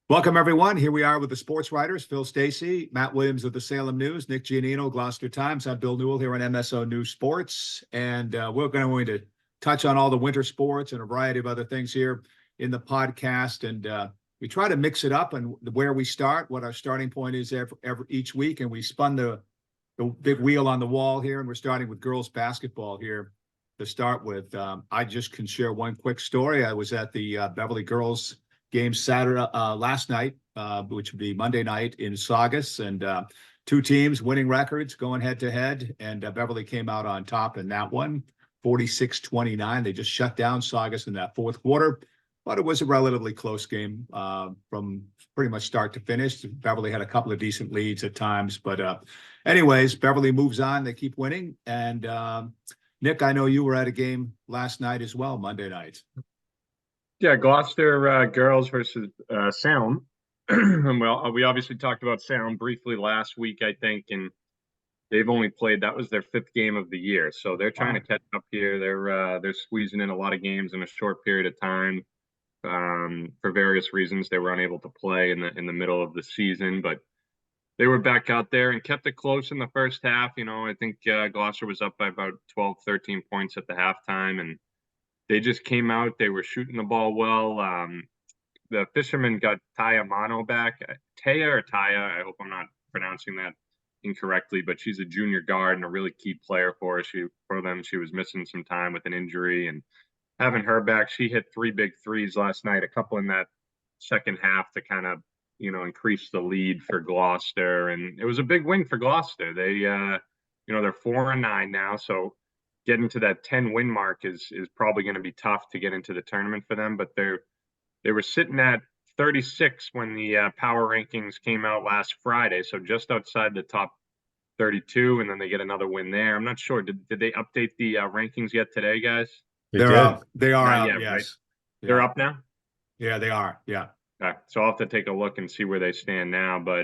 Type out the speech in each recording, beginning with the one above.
Welcome, everyone. Here we are with the sports writers, Phil Stacy, Matt Williams of the Salem News, Nick Giannino, Gloucester Times. I'm Bill Newell here on MSO News Sports. And we're going to touch on all the winter sports and a variety of other things here in the podcast. And we try to mix it up and where we start, what our starting point is each week. And we spun the big wheel on the wall here. And we're starting with girls basketball here to start with. I just can share one quick story. I was at the Beverly Girls game Saturday last night, which would be Monday night in Saugus, and two teams winning records going head to head, and Beverly came out on top in that one, 46-29. They just shut down Saugus in that fourth quarter, but it was a relatively close game from pretty much start to finish. Beverly had a couple of decent leads at times, but anyways, Beverly moves on. They keep winning, and Nick, I know you were at a game last night as well, Monday night. Yeah, Gloucester girls versus Salem. Well, we obviously talked about Salem briefly last week, I think, and they've only played, that was their fifth game of the year. So they're trying to catch up here. They're squeezing in a lot of games in a short period of time. For various reasons, they were unable to play in the middle of the season, but they were back out there and kept it close in the first half. I think Gloucester was up by about 12, 13 points at the halftime, and they just came out. They were shooting the ball well. The fishermen got Taya Mano back. Taya or Taya, I hope I'm not pronouncing that incorrectly, but she's a junior guard and a really key player for us. For them, she was missing some time with an injury, and having her back, she hit three big threes last night, a couple in that second half to kind of, increase the lead for Gloucester. And it was a big win for Gloucester. They're 4-9 now, so getting to that 10-win mark is probably going to be tough to get into the tournament for them. But they were sitting at 36 when the power rankings came out last Friday, so just outside the top 32, and then they get another win there. I'm not sure. Did they update the rankings yet today, guys? They're up. They are Not out. yet, Yes, right? yeah. They're up now. Yeah, they are. Yeah. Okay. So I'll have to take a look and see where they stand now. But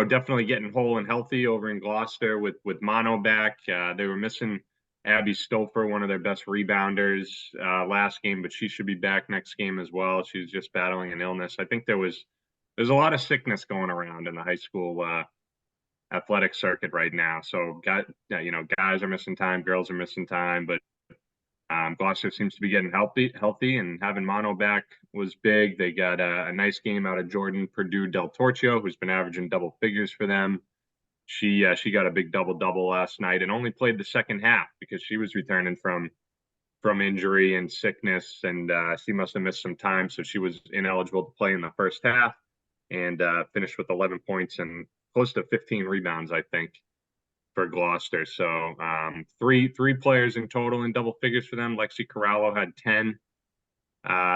definitely getting whole and healthy over in Gloucester with Mono back. They were missing Abby Stouffer, one of their best rebounders, last game, but she should be back next game as well. She's just battling an illness. I think there's a lot of sickness going around in the high school athletic circuit right now. So guys are missing time, girls are missing time, but Gloucester seems to be getting healthy, and having Mono back was big. They got a nice game out of Jordan Purdue Del Torchio, who's been averaging double figures for them. She got a big double last night and only played the second half because she was returning from injury and sickness, and she must have missed some time, so she was ineligible to play in the first half, and finished with 11 points and close to 15 rebounds, I think, for Gloucester. So three players in total in double figures for them. Lexi Corallo had 10.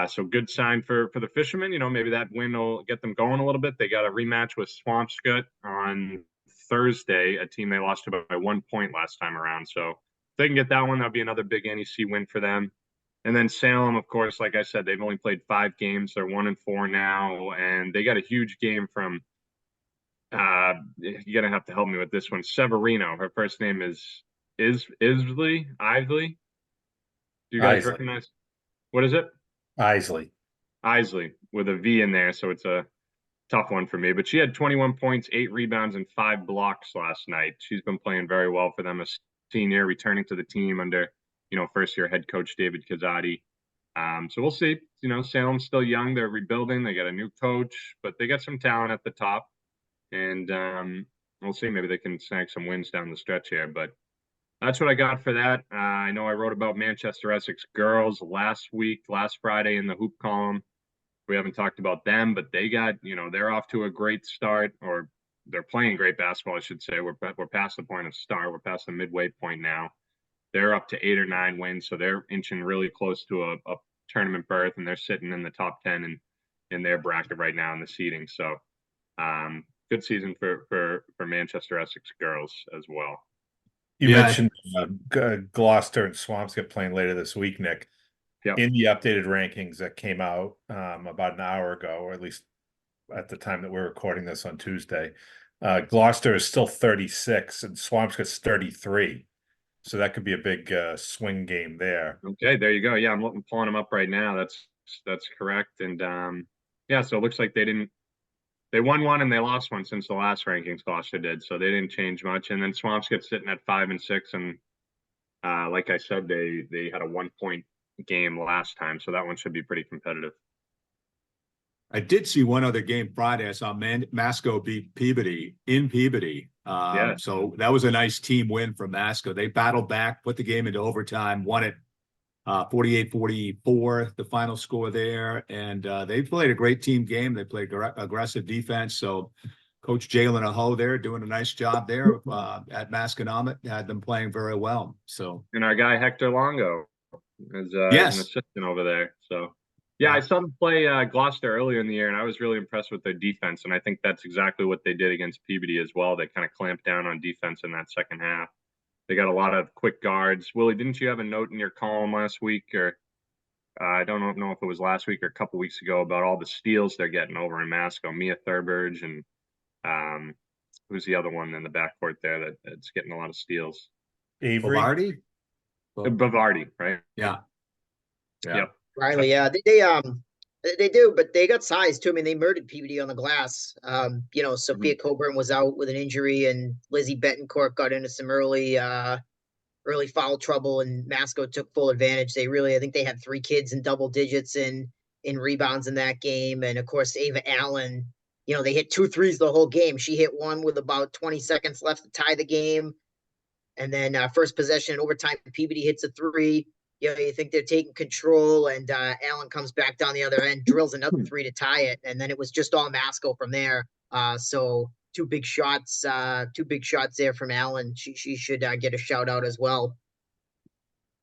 So good sign for the fishermen. Maybe that win will get them going a little bit. They got a rematch with Swampscott on Thursday, a team they lost to by 1 point last time around. So if they can get that one, that'll be another big NEC win for them. And then Salem, of course, like I said, they've only played 5 games. They're 1-4 now, and they got a huge game from you're gonna have to help me with this one. Severino. Her first name is Isley. Do you guys recognize? What is it? Isley with a V in there, so it's a tough one for me. But she had 21 points, 8 rebounds, and 5 blocks last night. She's been playing very well for them. A senior returning to the team under first-year head coach David Kazadi. So we'll see. Salem's still young. They're rebuilding. They got a new coach, but they got some talent at the top. And we'll see. Maybe they can snag some wins down the stretch here. But that's what I got for that. I know I wrote about Manchester Essex girls last Friday in the hoop column. We haven't talked about them, but they got, they're off to a great start, or they're playing great basketball, I should say. We're past the point of start. We're past the midway point now. They're up to 8 or 9 wins, so they're inching really close to a tournament berth, and they're sitting in the top 10 in their bracket right now in the seeding. So good season for Manchester Essex girls as well. You mentioned Gloucester and Swampscott playing later this week, Nick. Yep. In the updated rankings that came out about an hour ago, or at least at the time that we're recording this on Tuesday, Gloucester is still 36 and Swampscott's 33. So that could be a big swing game there. Okay, there you go. Yeah, I'm pulling them up right now. That's correct. And Yeah, so it looks like they won one and they lost one since the last rankings Gloucester did, so they didn't change much. And then Swampscott's sitting at 5-6, and like I said, they had a 1 point game last time, so that one should be pretty competitive. I did see one other game Friday. I saw Masco beat Peabody in Peabody. Yeah. So that was a nice team win for Masco. They battled back, put the game into overtime, won it 48-44, the final score there. And they played a great team game. They played aggressive defense. So Coach Jalen Aho there doing a nice job there at Masconomet, had them playing very well. So And our guy Hector Longo is an yes, assistant over there. So yeah, I saw them play Gloucester earlier in the year, and I was really impressed with their defense. And I think that's exactly what they did against Peabody as well. They kind of clamped down on defense in that second half. They got a lot of quick guards. Willie, didn't you have a note in your column last week, or I don't know if it was last week or a couple weeks ago, about all the steals they're getting over in Masco? Mia Thurberge and who's the other one in the backcourt there that's getting a lot of steals? Avery. Bavardi? Bavardi, right? Yeah. Yep. Riley, yeah, they do, but they got size too. I mean, they murdered Peabody on the glass. Sophia Coburn was out with an injury, and Lizzie Betancourt got into some early foul trouble, and Masco took full advantage. I think they had 3 kids in double digits in rebounds in that game, and of course Ava Allen. They hit 2 threes the whole game. She hit one with about 20 seconds left to tie the game, and then first possession in overtime, Peabody hits a 3. You think they're taking control, and Allen comes back down the other end, drills another 3 to tie it, and then it was just all Masco from there. So 2 big shots there from Allen. She should get a shout out as well.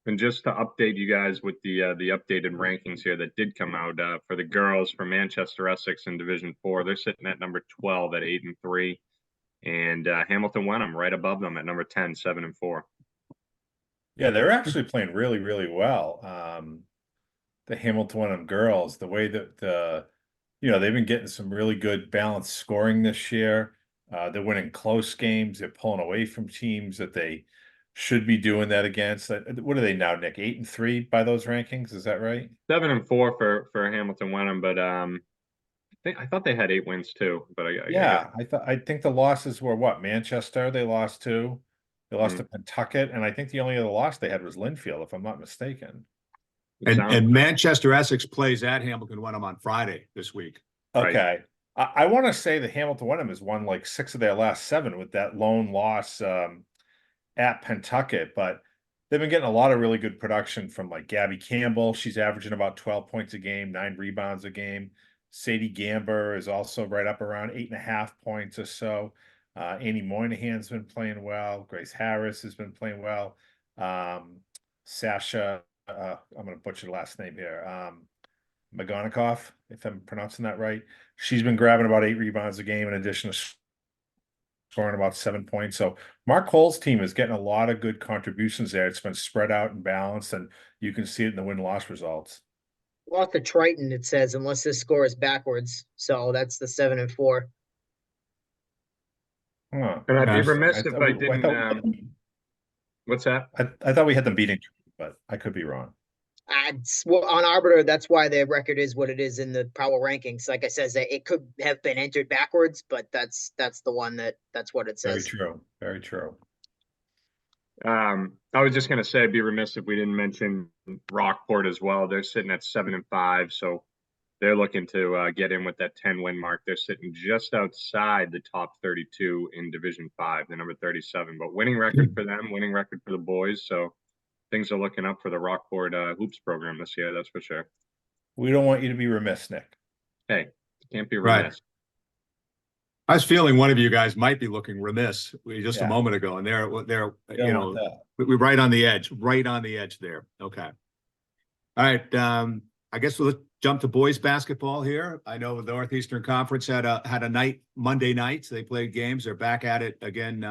And just to update you guys with the updated rankings here that did come out for the girls, for Manchester Essex in Division 4, they're sitting at number 12 at 8-3, and Hamilton Wenham right above them at number 10, 7-4. Yeah, they're actually playing really, really well. The Hamilton Wenham girls, the way that they've been getting some really good balanced scoring this year. They're winning close games. They're pulling away from teams that they should be doing that against. What are they now, Nick? 8-3 by those rankings? Is that right? 7-4 for Hamilton Wenham, but I thought they had 8 wins too. But I think the losses were what? Manchester they lost to. They lost to Pentucket, and I think the only other loss they had was Linfield, if I'm not mistaken. And Manchester Essex plays at Hamilton Wenham on Friday this week. Okay. Right. I want to say that Hamilton Wenham has won like 6 of their last 7 with that lone loss at Pentucket, but they've been getting a lot of really good production from like Gabby Campbell. She's averaging about 12 points a game, 9 rebounds a game. Sadie Gamber is also right up around 8.5 points or so. Annie Moynihan's been playing well. Grace Harris has been playing well. Sasha, I'm going to butcher the last name here. Magonikov, if I'm pronouncing that right. She's been grabbing about 8 rebounds a game in addition to scoring about 7 points. So Mark Cole's team is getting a lot of good contributions there. It's been spread out and balanced, and you can see it in the win-loss results. Lost to Triton, it says, unless this score is backwards. So that's the 7-4. Huh. And I'd be remiss if I didn't. What's that? I thought we had them beating, but I could be wrong. On Arbiter, that's why their record is what it is in the power rankings. Like I says, it could have been entered backwards, but that's the one that's what it says. Very true. Very true. I was just going to say, I'd be remiss if we didn't mention Rockport as well. They're sitting at 7-5, so they're looking to get in with that 10-win mark. They're sitting just outside the top 32 in Division 5, the number 37. But winning record for them, winning record for the boys. So things are looking up for the Rockport hoops program this year, that's for sure. We don't want you to be remiss, Nick. Hey, can't be remiss. Right. I was feeling one of you guys might be looking remiss just a moment ago, and they're we're right on the edge there. Okay. All right. I guess we'll jump to boys basketball here. I know the Northeastern Conference had a night Monday night. So they played games. They're back at it again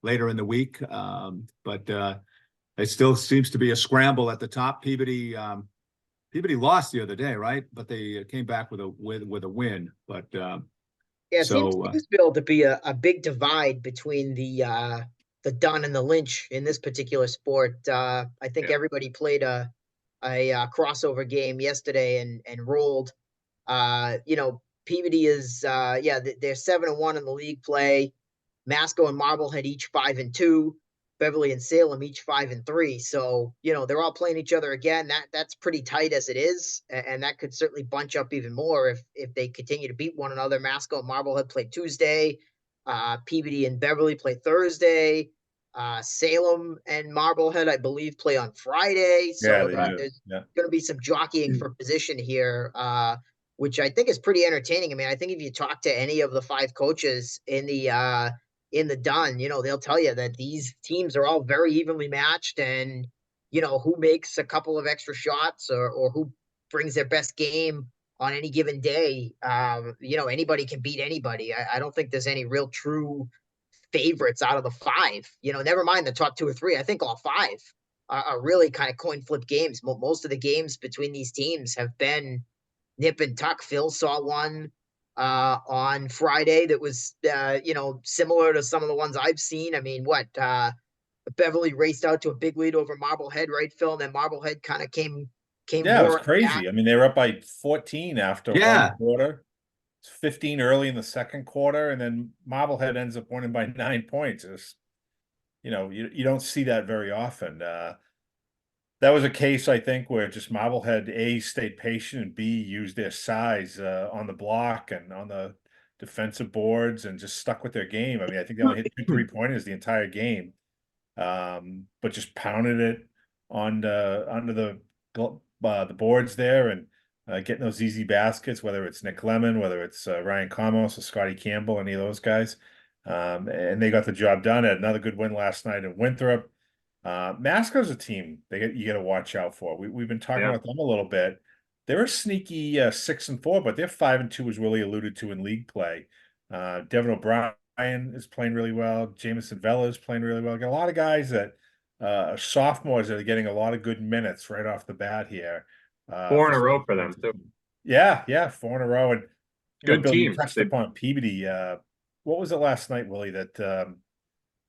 later in the week. But it still seems to be a scramble at the top. Peabody lost the other day, right? But they came back with a win. But it seems to build to be a big divide between the Dunn and the Lynch in this particular sport. I think everybody played a crossover game yesterday and rolled. Peabody is they're 7-1 in the league play. Masco and Marblehead each 5-2. Beverly and Salem each 5-3. So, they're all playing each other again. That's pretty tight as it is, and that could certainly bunch up even more if they continue to beat one another. Masco and Marblehead play Tuesday. Peabody and Beverly play Thursday. Salem and Marblehead, I believe, play on Friday. Yeah, So they do. there's Yeah. going to be some jockeying for position here, which I think is pretty entertaining. I mean, I think if you talk to any of the 5 coaches in the done, they'll tell you that these teams are all very evenly matched, and who makes a couple of extra shots or who brings their best game on any given day. Anybody can beat anybody. I don't think there's any real true favorites out of the 5. Never mind the top 2 or 3. I think all 5 are really kind of coin flip games. Most of the games between these teams have been nip and tuck. Phil saw one on Friday that was similar to some of the ones I've seen. I mean, Beverly raced out to a big lead over Marblehead, right, Phil? And then Marblehead kind of came Yeah, it was roaring back. crazy. I mean, they were up by 14 after Yeah. one quarter. It's 15 early in the second quarter, and then Marblehead ends up winning by 9 points. It's, you don't see that very often. That was a case, I think, where just Marblehead A stayed patient and B used their size on the block and on the defensive boards and just stuck with their game. I mean, I think they only hit 2 3-pointers the entire game, but just pounded it onto the boards there and getting those easy baskets, whether it's Nick Lemon, whether it's Ryan Comos or Scotty Campbell, any of those guys. And they got the job done. Had another good win last night in Winthrop. Masco's a team you got to watch out for. We've been talking about them a little bit. They're a sneaky 6-4, but they're 5-2, as Willie alluded to in league play. Devin O'Brien is playing really well. Jameson Vela is playing really well. Got a lot of guys that are sophomores that are getting a lot of good minutes right off the bat here. 4 in a row for them too. Yeah, 4 in a row. And Good Bill, you teams. touched upon Peabody. What was it last night, Willie, that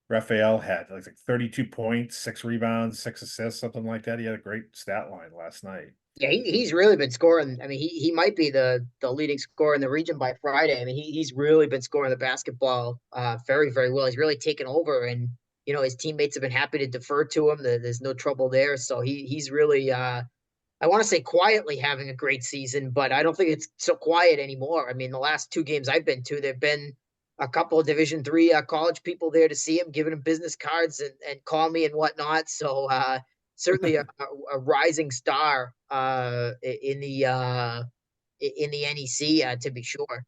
Raphael had? Like 32 points, 6 rebounds, 6 assists, something like that. He had a great stat line last night. Yeah, he's really been scoring. I mean, he might be the leading scorer in the region by Friday. I mean, he's really been scoring the basketball very, very well. He's really taken over, and his teammates have been happy to defer to him. There's no trouble there. So he's really I want to say quietly having a great season, but I don't think it's so quiet anymore. I mean, the last 2 games I've been to, there've been a couple of Division III college people there to see him, giving him business cards and call me and whatnot. So certainly a rising star in the NEC to be sure.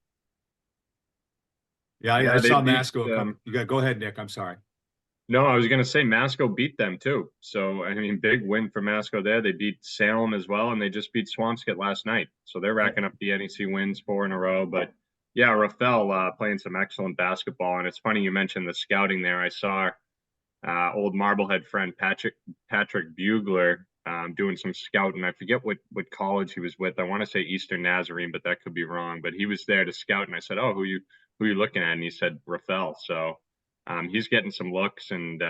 Yeah, Yeah, I they saw beat, Masco. Go ahead, Nick. I'm sorry. No, I was going to say Masco beat them too. So, I mean, big win for Masco there. They beat Salem as well, and they just beat Swampscott last night. So they're racking up the NEC wins 4 in a row. But yeah, Rafael playing some excellent basketball. And it's funny you mentioned the scouting there. I saw old Marblehead friend Patrick Bugler doing some scouting. I forget what college he was with. I want to say Eastern Nazarene, but that could be wrong. But he was there to scout, and I said, "Oh, who you looking at?" And he said Rafael. So he's getting some looks, and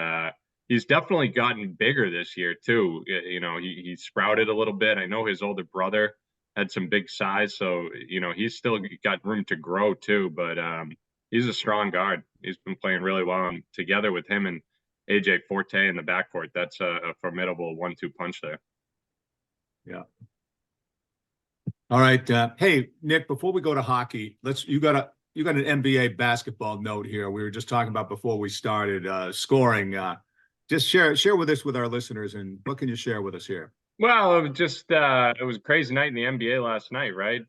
he's definitely gotten bigger this year too. He sprouted a little bit. I know his older brother had some big size, so he's still got room to grow too. But he's a strong guard. He's been playing really well, and together with him and AJ Forte in the backcourt, that's a formidable 1-2 punch there. Yeah. All right. Hey, Nick, before we go to hockey, you got an NBA basketball note here. We were just talking about before we started scoring. Just share with us, with our listeners, and what can you share with us here? Well, it was a crazy night in the NBA last night, right?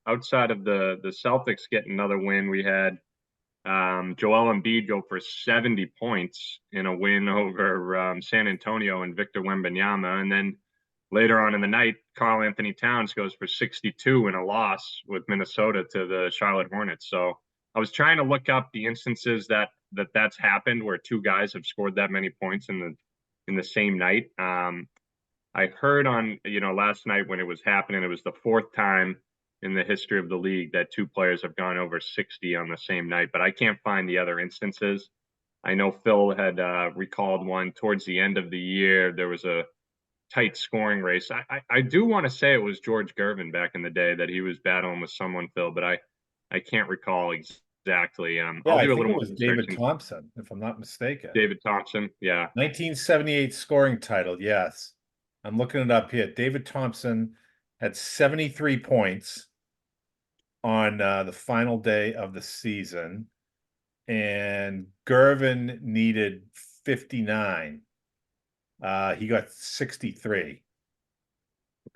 Outside of the Celtics getting another win, we had Joel Embiid go for 70 points in a win over San Antonio and Victor Wembanyama. And then later on in the night, Karl Anthony Towns goes for 62 in a loss with Minnesota to the Charlotte Hornets. So I was trying to look up the instances that's happened where 2 guys have scored that many points in the same night. I heard on, last night when it was happening, it was the 4th time in the history of the league that 2 players have gone over 60 on the same night, but I can't find the other instances. I know Phil had recalled one towards the end of the year. There was a tight scoring race. I do want to say it was George Gervin back in the day that he was battling with someone, Phil, but I can't recall exactly. Yeah, I'll I do a think little it more was David research. Thompson, if I'm not mistaken. David Thompson, yeah. 1978 scoring title, yes. I'm looking it up here. David Thompson had 73 points on the final day of the season, and Gervin needed 59. He got 63.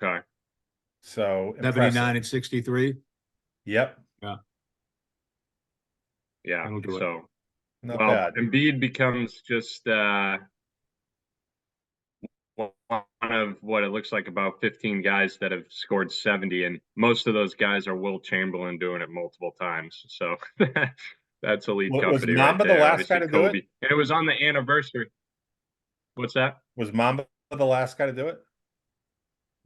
Okay. So 79 impressive. and 63. Yep, Yeah. That'll do it. So, not well, bad. Embiid becomes just one of what it looks like about 15 guys that have scored 70, and most of those guys are Will Chamberlain doing it multiple times. So that's elite Was company right Mamba the there. last guy Obviously, to do it? Kobe, and it was on the anniversary. What's that? Was Mamba the last guy to do it?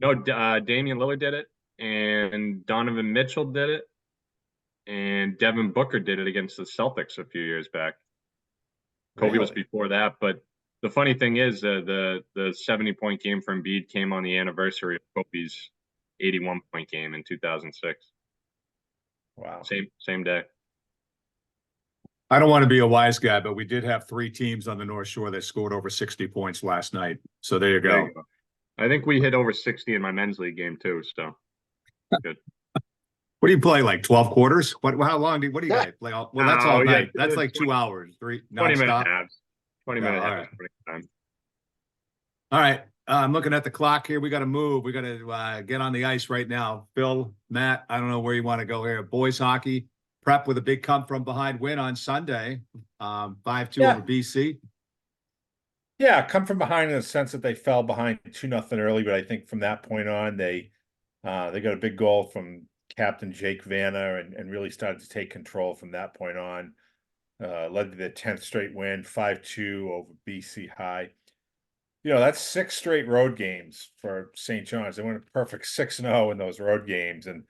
No, Damian Lillard did it, and Donovan Mitchell did it, and Devin Booker did it against the Celtics a few years back. Kobe was Really? before that, but the funny thing is, the 70-point game for Embiid came on the anniversary of Kobe's 81-point game in 2006. Wow. Same day. I don't want to be a wise guy, but we did have 3 teams on the North Shore that scored over 60 points last night. So there you There go. you go. I think we hit over 60 in my men's league game too. So good. What do you play, like 12 quarters? How long what do you Yeah. guys play? Well, that's all Oh, yeah, night. That's like 2 hours, 3 20-minute nonstop. halves. 20-minute Yeah, all halves. Time. All right. I'm looking at the clock here. We got to move. We got to get on the ice right now. Phil, Matt, I don't know where you want to go here. Boys hockey, prep with a big come from behind win on Sunday, 5-2 Yeah. over BC. Yeah, come from behind in the sense that they fell behind 2-0 early, but I think from that point on, they got a big goal from Captain Jake Vanna and really started to take control from that point on. Led to their 10th straight win, 5-2 over BC High. That's 6 straight road games for St. John's. They went a perfect 6-0 in those road games, and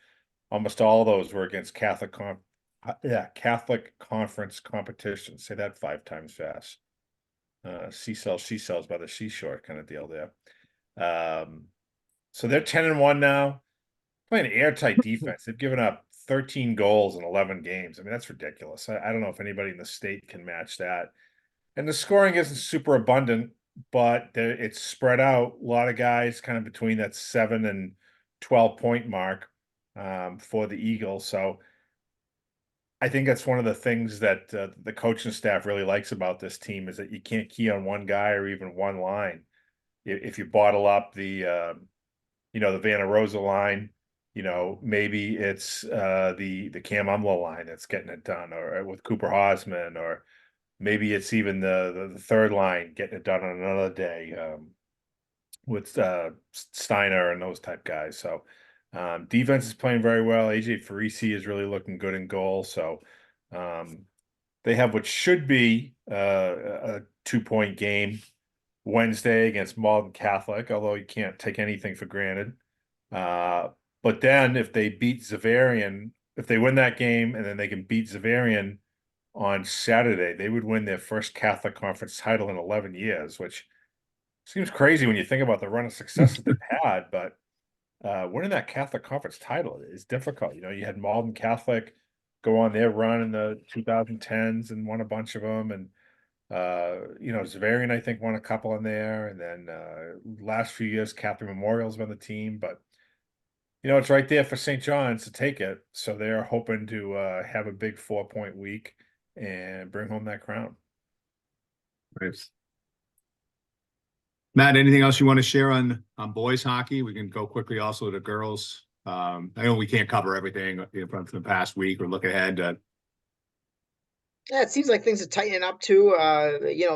almost all of those were against Catholic Conference competitions. Say that 5 times fast. She sells by the seashore kind of deal there. So they're 10-1 now, playing airtight defense. They've given up 13 goals in 11 games. I mean, that's ridiculous. I don't know if anybody in the state can match that. And the scoring isn't super abundant, but it's spread out. A lot of guys kind of between that 7 and 12 point mark for the Eagles. So I think that's one of the things that the coaching staff really likes about this team is that you can't key on one guy or even one line. If you bottle up the Vanna Rosa line, maybe it's the Cam Umla line that's getting it done, or with Cooper Hosman, or maybe it's even the third line getting it done on another day with Steiner and those type guys. So defense is playing very well. AJ Farisi is really looking good in goal. So they have what should be a 2-point game Wednesday against Malden Catholic, although you can't take anything for granted. But then if they beat Zavarian, if they win that game and then they can beat Zavarian on Saturday, they would win their first Catholic Conference title in 11 years, which seems crazy when you think about the run of success that they've had. But winning that Catholic Conference title is difficult. You had Malden Catholic go on their run in the 2010s and won a bunch of them. And, Zavarian, I think, won a couple in there. And then last few years, Catholic Memorial's been the team. But, it's right there for St. John's to take it. So they're hoping to have a big 4-point week and bring home that crown. Nice. Matt, anything else you want to share on boys hockey? We can go quickly also to girls. I know we can't cover everything from the past week or look ahead. Yeah, it seems like things are tightening up too.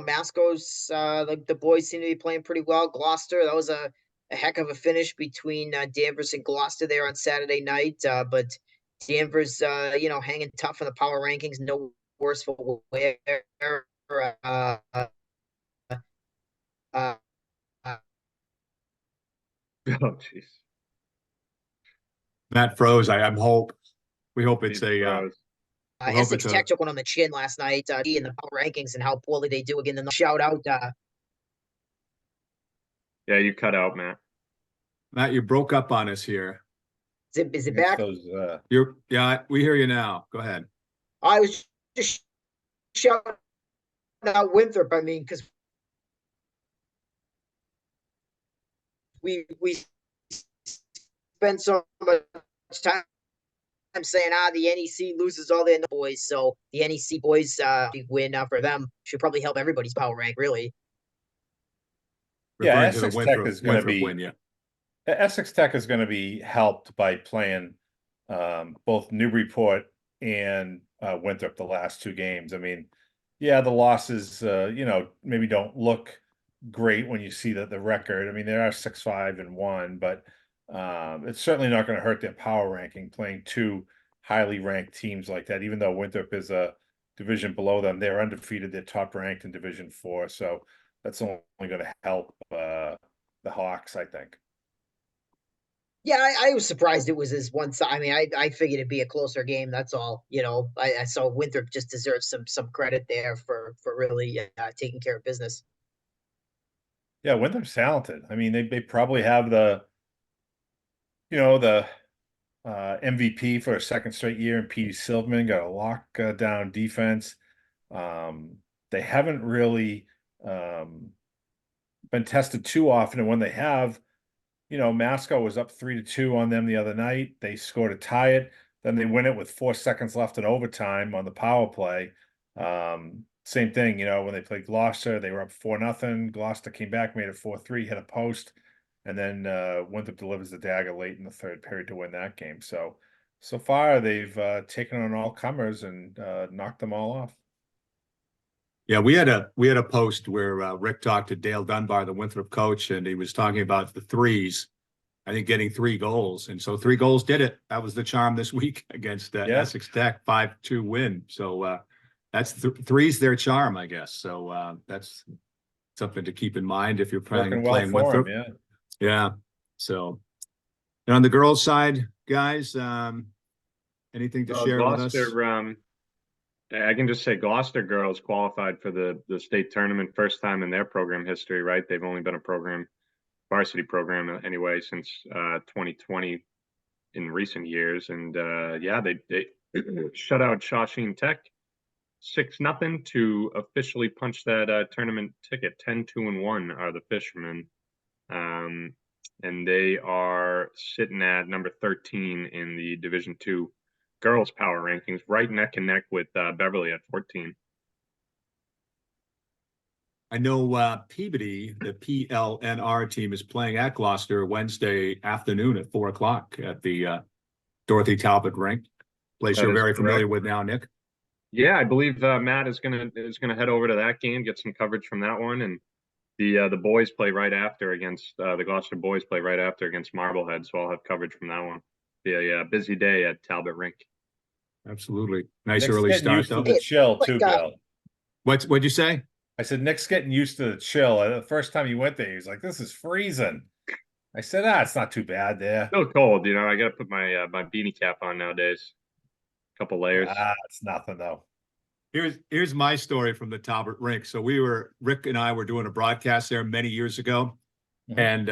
Masco's the boys seem to be playing pretty well. Gloucester, that was a heck of a finish between Danvers and Gloucester there on Saturday night. But Danvers, hanging tough in the power rankings, no worse for wear. Uh, uh, Oh, jeez. Matt froze. We hope it's a. Rose. We hope Essex it's Tech took one on the chin last night in the power rankings and how poorly they do again. The shout out. Yeah, you cut out, Matt. Matt, you broke up on us here. Is it Against back? those, Yeah, we hear you now. Go ahead. I was just shouting out Winthrop. I mean, because we spend so much time saying the NEC loses all their boys, so the NEC boys big win for them should probably help everybody's power rank, really. Yeah, Referring to the Essex Tech is going to Winthrop be win, yeah. Essex Tech is going to be helped by playing both Newburyport and Winthrop the last two games. I mean, yeah, the losses, maybe don't look great when you see the record. I mean, they are 6-5-1, but it's certainly not going to hurt their power ranking playing two highly ranked teams like that. Even though Winthrop is a division below them, they're undefeated. They're top ranked in Division 4, so that's only going to help the Hawks, I think. Yeah, I was surprised it was this one side. I mean, I figured it'd be a closer game. That's all. I saw Winthrop just deserves some credit there for really taking care of business. Yeah, Winthrop's talented. I mean, they probably have the MVP for a second straight year, and Petey Silverman got a lockdown defense. They haven't really been tested too often, and when they have, Masco was up 3-2 on them the other night. They scored to tie it. Then they win it with 4 seconds left in overtime on the power play. Same thing, when they played Gloucester, they were up 4-0. Gloucester came back, made it 4-3, hit a post, and then Winthrop delivers the dagger late in the third period to win that game. So far they've taken on all comers and knocked them all off. Yeah, we had a post where Rick talked to Dale Dunbar, the Winthrop coach, and he was talking about the threes. I think getting 3 goals, and so 3 goals did it. That was the charm this week against Essex Tech, 5-2 win. So that's three's their charm, I guess. So that's something to keep in mind if you're playing Winthrop. Yeah. So, and on the girls' side, guys, anything to share with us? I can just say Gloucester girls qualified for the state tournament first time in their program history, right? They've only been a varsity program anyway since 2020 in recent years. And they shut out Shawsheen Tech 6-0 to officially punch that tournament ticket. 10-2-1 are the Fishermen. And they are sitting at number 13 in the Division 2 girls power rankings, right neck and neck with Beverly at 14. I know Peabody, the PLNR team, is playing at Gloucester Wednesday afternoon at 4:00 at the Dorothy Talbot rink. Place you're very familiar with now, Nick. Yeah, I believe Matt is gonna head over to that game, get some coverage from that one, and the boys play right after against the Gloucester boys play right after against Marblehead, so I'll have coverage from that one. Be a busy day at Talbot Rink. Absolutely, nice Nick's early start used though. to the chill too, Bill. What'd you say? I said Nick's getting used to the chill. The first time he went there, he was like, "This is freezing." I said, it's not too bad there. Still cold, I got to put my my beanie cap on nowadays. Couple layers. It's nothing though. Here's my story from the Talbot rink. So Rick and I were doing a broadcast there many years ago, and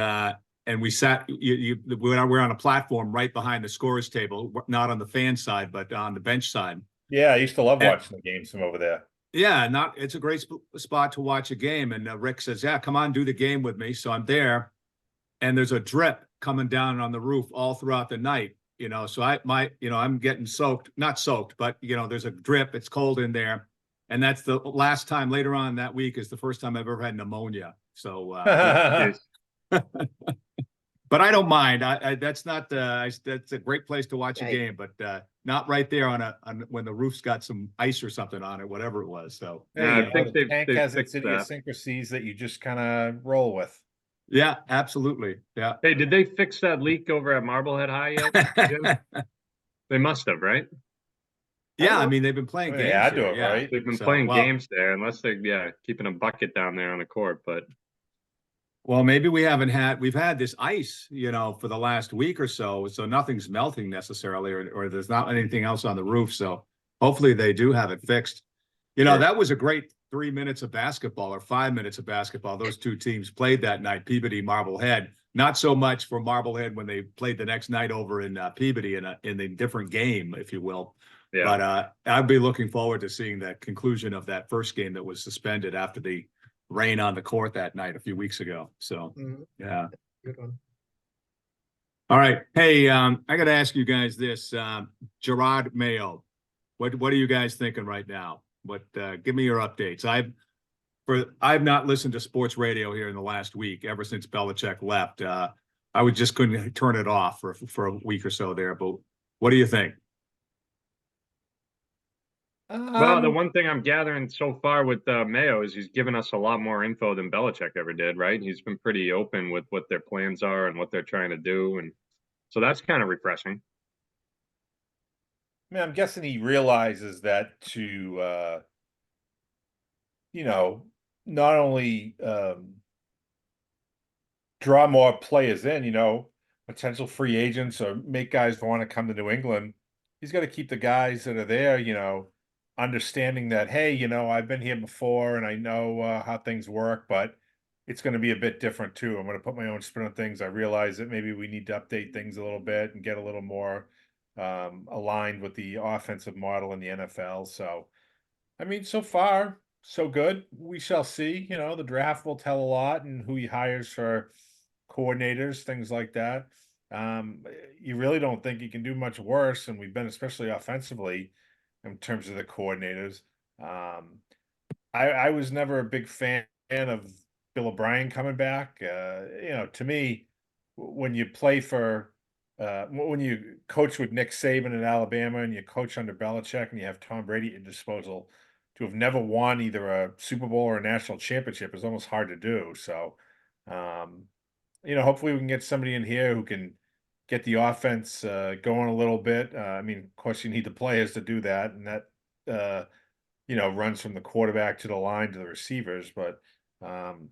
we sat. We're on a platform right behind the scorers table, not on the fan side, but on the bench side. Yeah, I used to love watching the games from over there. Yeah, it's a great spot to watch a game. And Rick says, "Yeah, come on, do the game with me." So I'm there, and there's a drip coming down on the roof all throughout the night. So I'm getting soaked, not soaked, but there's a drip. It's cold in there, and that's the last time. Later on that week is the first time I've ever had pneumonia. So, but I don't mind. That's not that's a great place to watch a game, but not right there on when the roof's got some ice or something on it, whatever it was. So I think the tank has its idiosyncrasies that you just kind of roll with. Yeah, absolutely. Yeah. Hey, did they fix that leak over at Marblehead High yet? They must have, right? Yeah, I mean they've been playing games. Yeah, right. They've been playing games there, unless they're keeping a bucket down there on the court. But well, maybe we've had this ice, for the last week or so nothing's melting necessarily, or there's not anything else on the roof. So hopefully they do have it fixed. That was a great 3 minutes of basketball or 5 minutes of basketball those two teams played that night, Peabody, Marblehead. Not so much for Marblehead when they played the next night over in Peabody in a different game, if you will. Yeah. But I'd be looking forward to seeing the conclusion of that first game that was suspended after the rain on the court that night a few weeks ago. So, yeah. Good one. All right. Hey, I got to ask you guys this. Gerard Mayo, what are you guys thinking right now? Give me your updates. I've not listened to sports radio here in the last week ever since Belichick left. I just couldn't turn it off for a week or so there. But what do you think? Well, the one thing I'm gathering so far with Mayo is he's given us a lot more info than Belichick ever did, right? He's been pretty open with what their plans are and what they're trying to do, and so that's kind of refreshing. I mean, I'm guessing he realizes that not only draw more players in, potential free agents or make guys want to come to New England, he's got to keep the guys that are there, understanding that, hey, I've been here before and I know how things work, but it's going to be a bit different too. I'm going to put my own spin on things. I realize that maybe we need to update things a little bit and get a little more aligned with the offensive model in the NFL. So, I mean, so far, so good. We shall see. The draft will tell a lot, and who he hires for coordinators, things like that. You really don't think you can do much worse, and we've been especially offensively in terms of the coordinators. I was never a big fan of Bill O'Brien coming back. To me, when you play for when you coach with Nick Saban in Alabama and you coach under Belichick and you have Tom Brady at your disposal, to have never won either a Super Bowl or a national championship is almost hard to do. So, hopefully we can get somebody in here who can get the offense going a little bit. I mean, of course, you need the players to do that, and that runs from the quarterback to the line to the receivers. But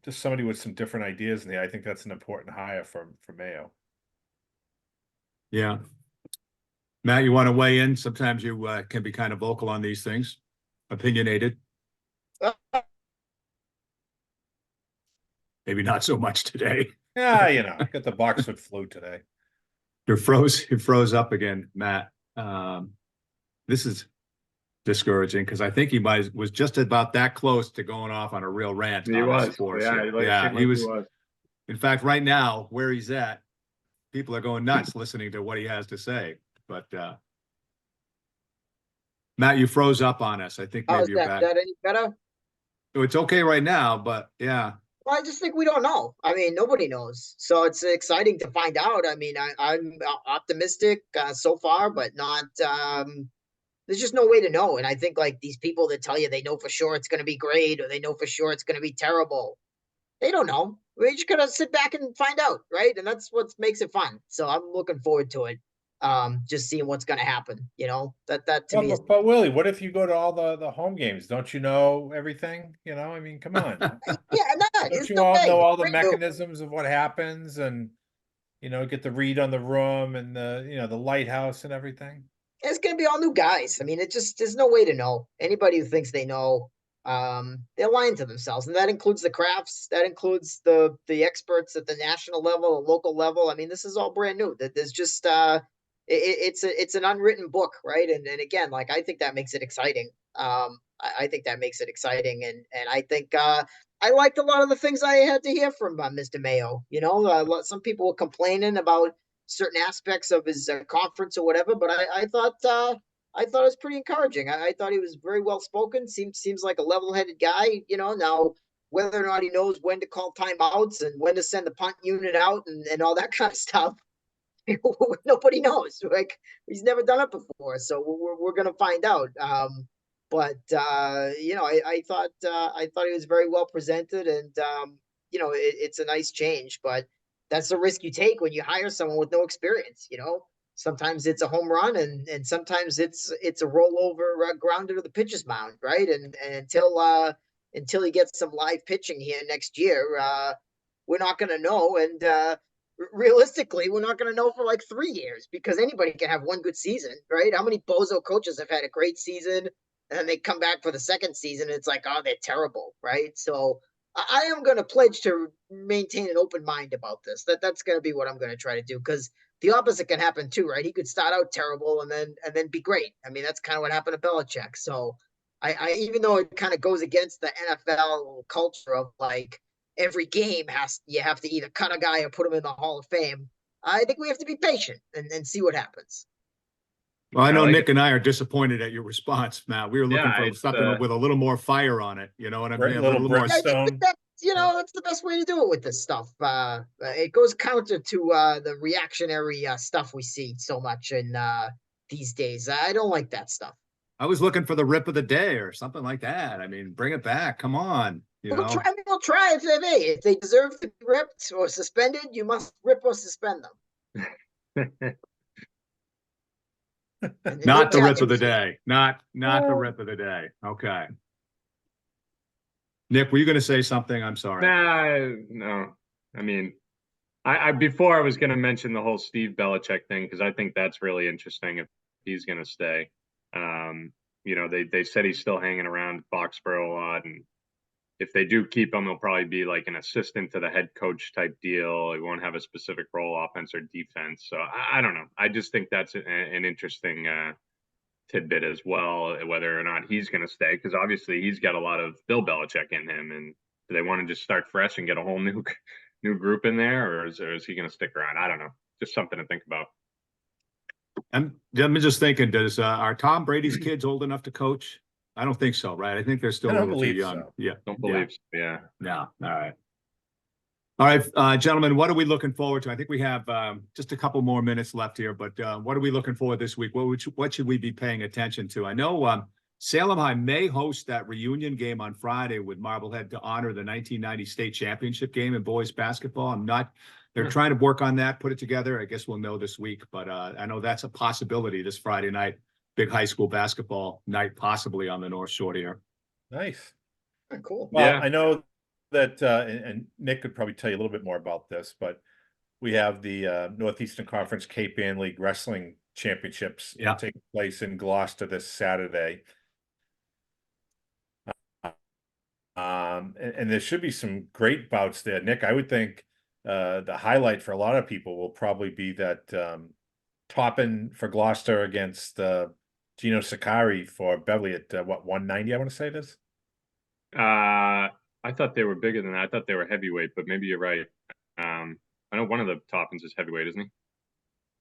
just somebody with some different ideas in there, I think that's an important hire for Mayo. Yeah. Matt, you want to weigh in? Sometimes you can be kind of vocal on these things, opinionated. Maybe not so much today. Yeah, got the Boxwood flu today. You froze up again, Matt. This is discouraging because I think he was just about that close to going off on a real rant. He was. He was. In fact, right now, where he's at, people are going nuts listening to what he has to say. But Matt, you froze up on us. I think maybe you're back. Is that any better? It's okay right now, but yeah. Well, I just think we don't know. I mean, nobody knows. So it's exciting to find out. I mean, I'm optimistic so far, but not there's just no way to know. And I think like these people that tell you they know for sure it's going to be great or they know for sure it's going to be terrible, they don't know. We're just going to sit back and find out, right? And that's what makes it fun. So I'm looking forward to it. Just seeing what's going to happen, that to me is. But Willie, what if you go to all the home games? Don't you know everything? I mean, come on. Yeah, no, Don't you all know all the mechanisms of what happens and, get the read on the room and the lighthouse and everything? It's going to be all new guys. I mean, there's no way to know. Anybody who thinks they know, they're lying to themselves. And that includes the crafts. That includes the experts at the national level, the local level. I mean, this is all brand new. There's just, it's an unwritten book, right? And again, like I think that makes it exciting. I think that makes it exciting, and I think I liked a lot of the things I had to hear from Mr. Mayo. Some people were complaining about certain aspects of his conference or whatever, but I thought it was pretty encouraging. I thought he was very well spoken. Seems like a level-headed guy. Now whether or not he knows when to call timeouts and when to send the punt unit out and all that kind of stuff. Nobody knows. Like he's never done it before, so we're gonna find out. But I thought he was very well presented, and it's a nice change. But that's the risk you take when you hire someone with no experience. Sometimes it's a home run, and sometimes it's a rollover grounded to the pitcher's mound, right? And until he gets some live pitching here next year, we're not gonna know. And realistically, we're not going to know for like 3 years because anybody can have one good season, right? How many bozo coaches have had a great season and then they come back for the second season, and it's like, oh, they're terrible, right? So I am going to pledge to maintain an open mind about this. That's going to be what I'm going to try to do, because the opposite can happen too, right? He could start out terrible and then be great. I mean, that's kind of what happened to Belichick. So I even though it kind of goes against the NFL culture of like every game you have to either cut a guy or put him in the Hall of Fame. I think we have to be patient and see what happens. Well, I know I like Nick and I are disappointed at your response, Matt. We were looking Yeah, for it's, something with a little more fire on it. You know what I Right, mean? little more. I think brimstone. that's that's the best way to do it with this stuff. It goes counter to the reactionary stuff we see so much in these days. I don't like that stuff. I was looking for the rip of the day or something like that. I mean, bring it back. Come on. You know, We'll try if they deserve to be ripped or suspended. You must rip or suspend them. not the rip of the day. Not the rip of the day. Okay. Nick, were you going to say something? I'm sorry. No. I mean, I before I was going to mention the whole Steve Belichick thing, because I think that's really interesting if he's going to stay. They said he's still hanging around Foxborough a lot, and if they do keep him, he'll probably be like an assistant to the head coach type deal. He won't have a specific role, offense or defense. So I don't know. I just think that's an interesting tidbit as well, whether or not he's going to stay, because obviously he's got a lot of Bill Belichick in him. And do they want to just start fresh and get a whole new group in there, or is he going to stick around? I don't know. Just something to think about. I'm just thinking, are Tom Brady's kids old enough to coach? I don't think so, right? I think they're still a little too young. So. Yeah. Don't believe so. Yeah. No. All right, gentlemen, what are we looking forward to? I think we have just a couple more minutes left here, but what are we looking for this week? What should we be paying attention to? I know Salem High may host that reunion game on Friday with Marblehead to honor the 1990 state championship game in boys basketball. They're trying to work on that, put it together. I guess we'll know this week, but I know that's a possibility this Friday night. Big high school basketball night, possibly on the North Shore here. Nice. Cool. Well, Yeah. I know that, and Nick could probably tell you a little bit more about this, but we have the Northeastern Conference Cape Ann League Wrestling Championships taking place in Gloucester this Saturday. And there should be some great bouts there. Nick, I would think the highlight for a lot of people will probably be that Toppin for Gloucester against Gino Sakari for Beverly at 190, I want to say it is. I thought they were bigger than that. I thought they were heavyweight, but maybe you're right. I know one of the Toppins is heavyweight, isn't he?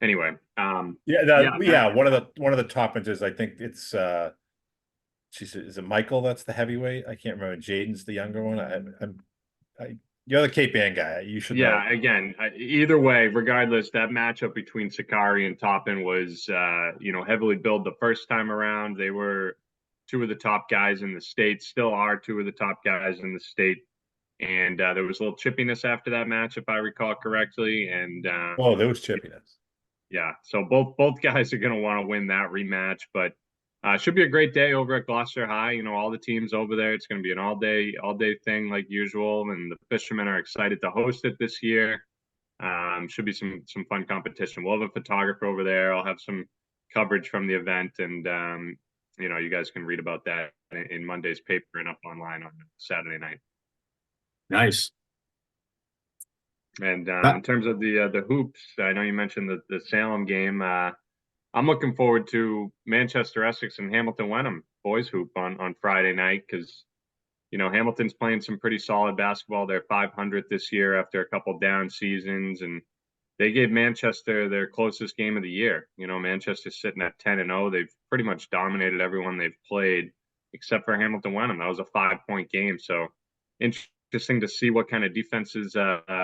Anyway, one of the Toppins is, I think it's is it Michael that's the heavyweight? I can't remember. Jaden's the younger one. You're the Cape Ann guy. You should know. Yeah, again, either way, regardless, that matchup between Sakari and Toppin was, heavily billed the first time around. They were two of the top guys in the state, still are two of the top guys in the state. And there was a little chippiness after that match, if I recall correctly. And there was chippiness. Yeah, so both guys are going to want to win that rematch, but should be a great day over at Gloucester High. All the teams over there. It's going to be an all day thing like usual, and the fishermen are excited to host it this year. Should be some fun competition. We'll have a photographer over there. I'll have some coverage from the event, and you guys can read about that in Monday's paper and up online on Saturday night. Nice. And in terms of the hoops, I know you mentioned the Salem game. I'm looking forward to Manchester Essex and Hamilton Wenham boys hoop on Friday night, because Hamilton's playing some pretty solid basketball. They're 500 this year after a couple down seasons, and they gave Manchester their closest game of the year. Manchester's sitting at 10-0. They've pretty much dominated everyone they've played except for Hamilton Wenham. That was a 5-point game. So interesting to see what kind of defenses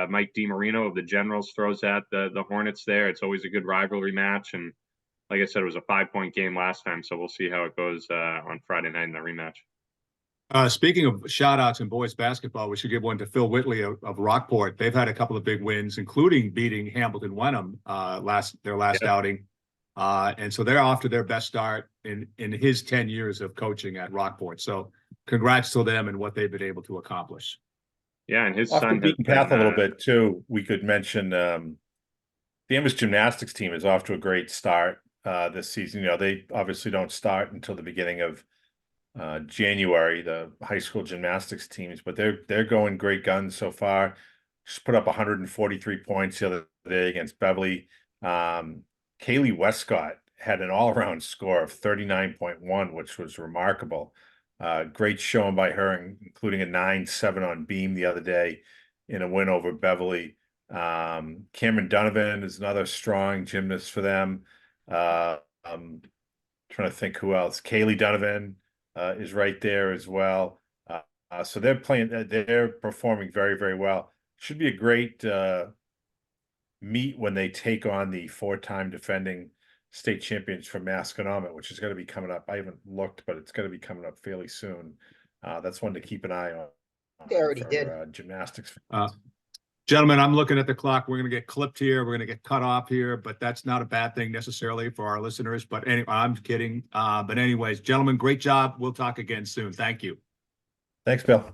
Mike DiMarino of the Generals throws at the Hornets there. It's always a good rivalry match, and like I said, it was a 5-point game last time, so we'll see how it goes on Friday night in the rematch. Speaking of shout outs in boys basketball, we should give one to Phil Whitley of Rockport. They've had a couple of big wins, including beating Hamilton Wenham their last outing. And so they're off to their best start in his 10 years of coaching at Rockport. So congrats to them and what they've been able to accomplish. Yeah, and his Off son the beaten path a little bit too. We could mention the Amos gymnastics team is off to a great start this season. They obviously don't start until the beginning of January, the high school gymnastics teams, but they're going great guns so far. Just put up 143 points the other day against Beverly. Kaylee Westcott had an all-around score of 39.1, which was remarkable. Great showing by her, including a 9-7 on beam the other day in a win over Beverly. Cameron Donovan is another strong gymnast for them. I'm trying to think who else. Kaylee Donovan is right there as well. So they're performing very, very well. Should be a great meet when they take on the 4-time defending state champions from Masconomet, which is going to be coming up. I haven't looked, but it's going to be coming up fairly soon. That's one to keep an eye on. They already for, did. Gymnastics. Gentlemen, I'm looking at the clock. We're going to get clipped here. We're going to get cut off here, but that's not a bad thing necessarily for our listeners. But anyway, I'm kidding. But anyways, gentlemen, great job. We'll talk again soon. Thank you. Thanks, Bill.